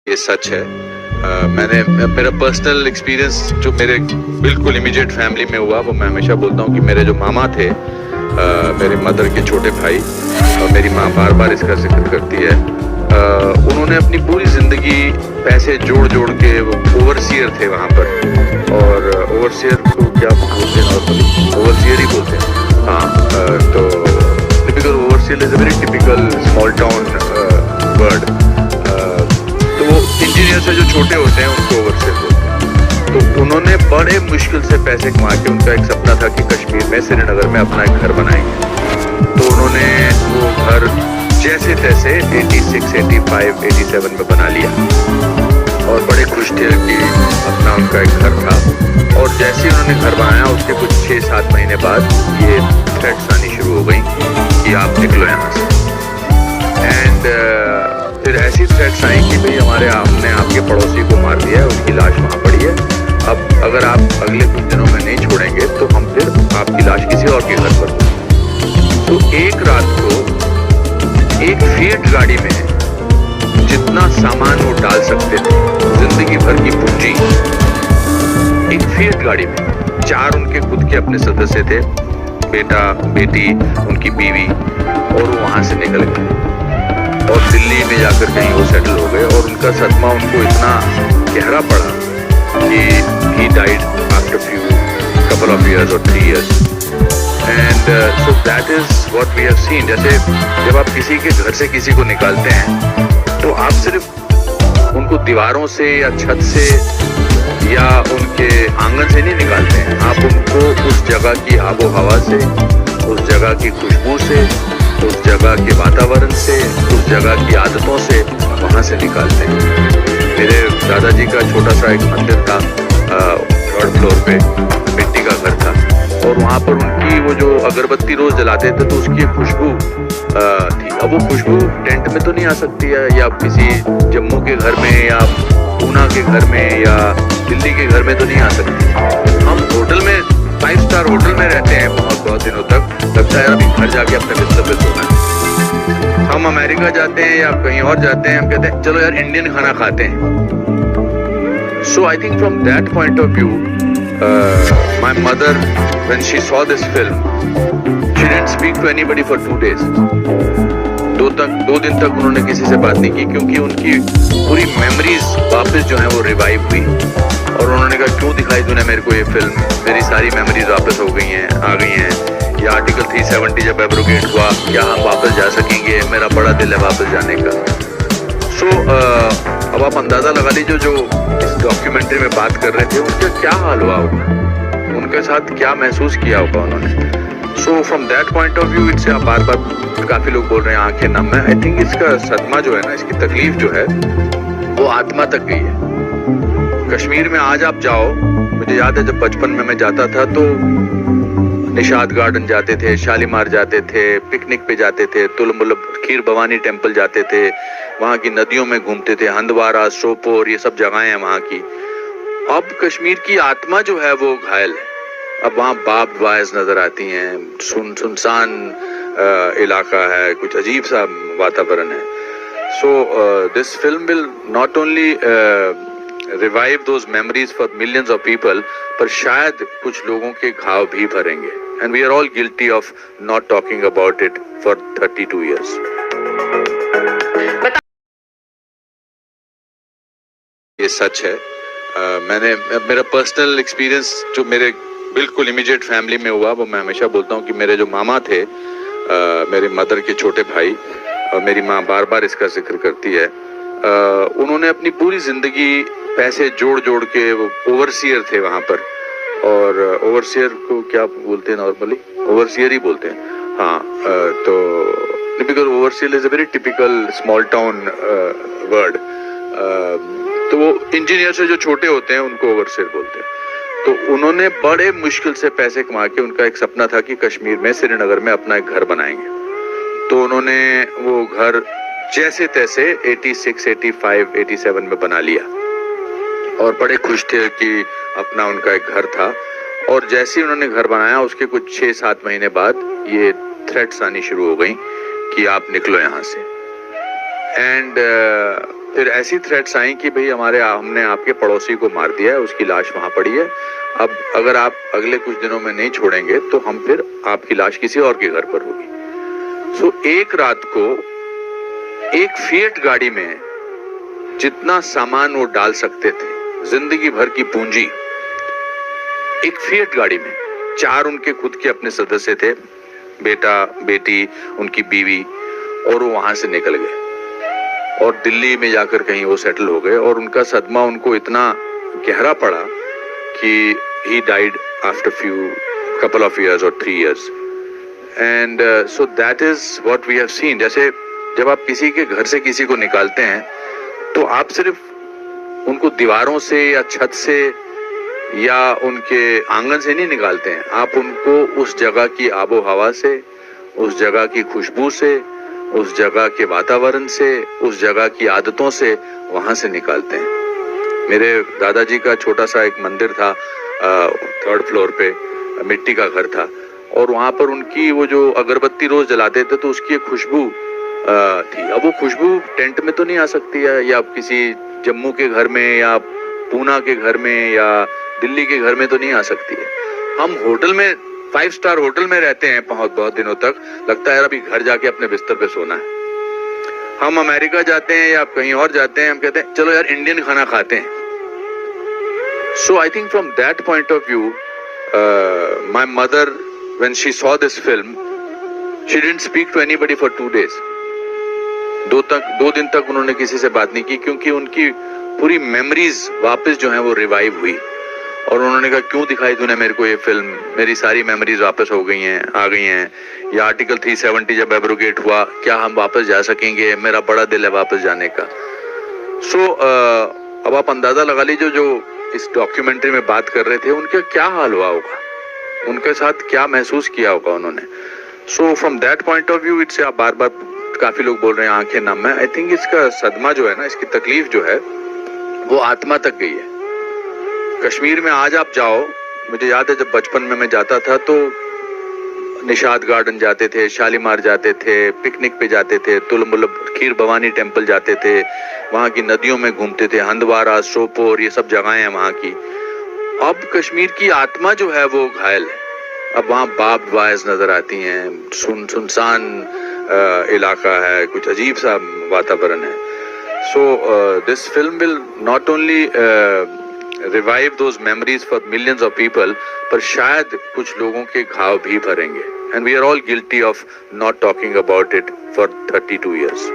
ये सच है। मेरा पर्सनल एक्सपीरियंस जो मेरे बिल्कुल इमीडिएट फैमिली में हुआ वो मैं हमेशा बोलता हूँ कि मेरे जो मामा थे, मेरे मदर के छोटे भाई, और मेरी माँ बार बार इसका जिक्र करती है, उन्होंने अपनी पूरी ज़िंदगी पैसे जोड़ जोड़ के ओवरसीयर थे वहाँ पर। और ओवरसीयर को क्या बोलते हैं नॉर्मली? ओवरसीयर ही बोलते हैं। हाँ, तो typical overseer is a very typical small town word. तो वो इंजीनियर से जो छोटे होते हैं उनको ओवरसीयर बोलते हैं। तो उन्होंने बड़े मुश्किल से पैसे कमा के, उनका एक सपना था कि कश्मीर में श्रीनगर में अपना एक घर बनाएंगे। तो उन्होंने वो घर जैसे तैसे 86, 85, 87 में बना लिया और बड़े खुश थे कि अपना उनका एक घर था। और जैसे ही उन्होंने घर बनाया उसके कुछ 6-7 महीने बाद ये थ्रेट्स आनी शुरू हो गई कि आप निकलो यहाँ से। एंड फिर ऐसी थ्रेट्स आई कि भाई हमने आपके पड़ोसी को मार दिया है, उसकी लाश वहाँ पड़ी है, अब अगर आप अगले कुछ दिनों में नहीं छोड़ेंगे तो हम फिर आपकी लाश किसी और के घर पर। तो एक रात को एक फीट गाड़ी में जितना सामान वो डाल सकते थे, जिंदगी भर की पूंजी, एक फीट गाड़ी में 4 उनके खुद के अपने सदस्य थे, बेटा, बेटी, उनकी बीवी, और वो वहाँ से निकल गए और दिल्ली में जाकर कहीं वो सेटल हो गए। और उनका सदमा उनको इतना गहरा पड़ा कि he died after couple of years or 3 years. And so that is what we have seen. जैसे जब आप किसी के घर से किसी को निकालते हैं तो आप सिर्फ उनको दीवारों से या छत से या उनके आंगन से नहीं निकालते हैं, आप उनको उस जगह की आबो हवा से, उस जगह की खुशबू से, उस जगह के वातावरण से, उस जगह की आदतों से वहाँ से निकालते हैं। मेरे दादाजी का छोटा सा एक मंदिर था, 3rd फ्लोर पे मिट्टी का घर था, और वहाँ पर उनकी वो जो अगरबत्ती रोज जलाते थे तो उसकी खुशबू थी। अब वो खुशबू टेंट में तो नहीं आ सकती है, या किसी जम्मू के घर में या पूना के घर में या दिल्ली के घर में तो नहीं आ सकती। हम होटल में, 5 स्टार होटल में रहते हैं बहुत दिनों तक, लगता है अभी घर जाके अपने बिस्तर पे सोना है। हम अमेरिका जाते हैं या कहीं और जाते हैं, हम कहते हैं चलो यार इंडियन खाना खाते हैं। So I think from that point of view, my mother, when she saw this film, she didn't speak to anybody for 2 days. 2 दिन तक उन्होंने किसी से बात नहीं की, क्योंकि उनकी पूरी मेमोरीज वापस जो है वो रिवाइव हुई। और उन्होंने कहा क्यों दिखाई तूने मेरे को ये फिल्म, मेरी सारी मेमोरीज वापस हो गई हैं, आ गई हैं। ये आर्टिकल 370 जब एब्रोगेट हुआ, क्या हम वापस जा सकेंगे? मेरा बड़ा दिल है वापस जाने का। सो अब आप अंदाजा लगा लीजिए जो इस डॉक्यूमेंट्री में बात कर रहे थे उनका क्या हाल हुआ होगा, उनके साथ क्या महसूस किया होगा उन्होंने। So from that point of view it's, बार बार काफी लोग बोल रहे हैं आंखें नम है। आई थिंक इसका सदमा जो है ना, इसकी तकलीफ जो है वो आत्मा तक गई है। कश्मीर में आज आप जाओ, मुझे याद है जब बचपन में मैं जाता था तो निशाद गार्डन जाते थे, शालीमार जाते थे, पिकनिक पे जाते थे, खीर भवानी टेम्पल जाते थे, वहाँ की नदियों में घूमते थे, हंदवारा, सोपोर, ये सब जगहें हैं वहाँ की। अब कश्मीर की आत्मा जो है वो घायल है। अब वहाँ बार्ब्ड वायर्स नजर आती हैं, सुनसान इलाका है, कुछ अजीब सा वातावरण है। So this film will not only revive those memories for millions of people, पर शायद कुछ लोगों के घाव भी भरेंगे। And we are all guilty of not talking about it for 32 years. ये सच है। मेरा पर्सनल एक्सपीरियंस जो मेरे बिल्कुल इमीडिएट फैमिली में हुआ वो मैं हमेशा बोलता हूँ कि मेरे जो मामा थे, मेरे मदर के छोटे भाई, और मेरी माँ बार बार इसका जिक्र करती है, उन्होंने अपनी पूरी ज़िंदगी पैसे जोड़ जोड़ के वो ओवरसीयर थे वहाँ पर। और ओवरसीयर को क्या बोलते हैं नॉर्मली? ओवरसीयर ही बोलते हैं। हाँ, तो typical overseer is a very typical small town word. तो वो इंजीनियर से जो छोटे होते हैं उनको ओवरसीयर बोलते हैं। तो उन्होंने बड़े मुश्किल से पैसे कमा के, उनका एक सपना था कि कश्मीर में श्रीनगर में अपना एक घर बनाएंगे। तो उन्होंने वो घर जैसे तैसे 86, 85, 87 में बना लिया और बड़े खुश थे कि अपना उनका एक घर था। और जैसे ही उन्होंने घर बनाया उसके कुछ 6-7 महीने बाद ये थ्रेट्स आनी शुरू हो गई कि आप निकलो यहाँ से। एंड फिर ऐसी थ्रेट्स आई कि भाई हमने आपके पड़ोसी को मार दिया है, उसकी लाश वहां पड़ी है, अब अगर आप अगले कुछ दिनों में नहीं छोड़ेंगे तो हम फिर आपकी लाश किसी और के घर पर होगी। सो एक रात को एक फिएट गाड़ी में जितना सामान वो डाल सकते थे, जिंदगी भर की पूंजी, एक फिएट गाड़ी में 4 उनके खुद के अपने सदस्य थे, बेटा, बेटी, उनकी बीवी, और वो वहां से निकल गए और दिल्ली में जाकर कहीं वो सेटल हो गए। और उनका सदमा उनको इतना गहरा पड़ा कि he died after couple of years or 3 years. And so that is what we have seen. जैसे जब आप किसी के घर से किसी को निकालते हैं तो आप सिर्फ उनको दीवारों से या छत से या उनके आंगन से नहीं निकालते हैं, आप उनको उस जगह की आबो हवा से, उस जगह की खुशबू से, उस जगह के वातावरण से, उस जगह की आदतों से वहां से निकालते हैं। मेरे दादाजी का छोटा सा एक मंदिर था, 3rd फ्लोर पे, मिट्टी का घर था, और वहां पर उनकी वो जो अगरबत्ती रोज जलाते थे तो उसकी एक खुशबू थी। अब वो खुशबू टेंट में तो नहीं आ सकती है, या किसी जम्मू के घर में या पूना के घर में या दिल्ली के घर में तो नहीं आ सकती है। हम होटल में, 5 स्टार होटल में रहते हैं बहुत दिनों तक, लगता है अभी घर जाके अपने बिस्तर पे सोना है। हम अमेरिका जाते हैं या कहीं और जाते हैं, हम कहते हैं चलो यार इंडियन खाना खाते हैं। So I think from that point of view, my mother, when she saw this film, she didn't speak to anybody for 2 days. 2 दिन तक उन्होंने किसी से बात नहीं की, क्योंकि उनकी पूरी मेमोरीज वापस जो है वो रिवाइव हुई। और उन्होंने कहा क्यों दिखाई तूने मेरे को ये फिल्म, मेरी सारी मेमोरीज वापस आ गई हैं। या आर्टिकल 370 जब एब्रोगेट हुआ, क्या हम वापस जा सकेंगे, मेरा बड़ा दिल है वापस जाने का। सो अब आप अंदाजा लगा लीजिए जो इस डॉक्यूमेंट्री में बात कर रहे थे उनका क्या हाल हुआ होगा, उनके साथ क्या महसूस किया होगा उन्होंने। So from that point of view it's, बार बार काफी लोग बोल रहे हैं आंखें नम है। आई थिंक इसका सदमा जो है ना, इसकी तकलीफ जो है वो आत्मा तक गई है। कश्मीर में आज आप जाओ, मुझे याद है जब बचपन में मैं जाता था तो निशाद गार्डन जाते थे, शालीमार जाते थे, पिकनिक पे जाते थे, खीर भवानी टेम्पल जाते थे, वहाँ की नदियों में घूमते थे, हंदवारा, सोपोर, ये सब जगहें हैं वहाँ की। अब कश्मीर की आत्मा जो है वो घायल है। अब वहाँ बार्ब्ड वायर्स नजर आती हैं, सुनसान इलाका है, कुछ अजीब सा वातावरण है। So this film will not only revive those memories for millions of people, पर शायद कुछ लोगों के घाव भी भरेंगे। And we are all guilty of not talking about it for 32 years.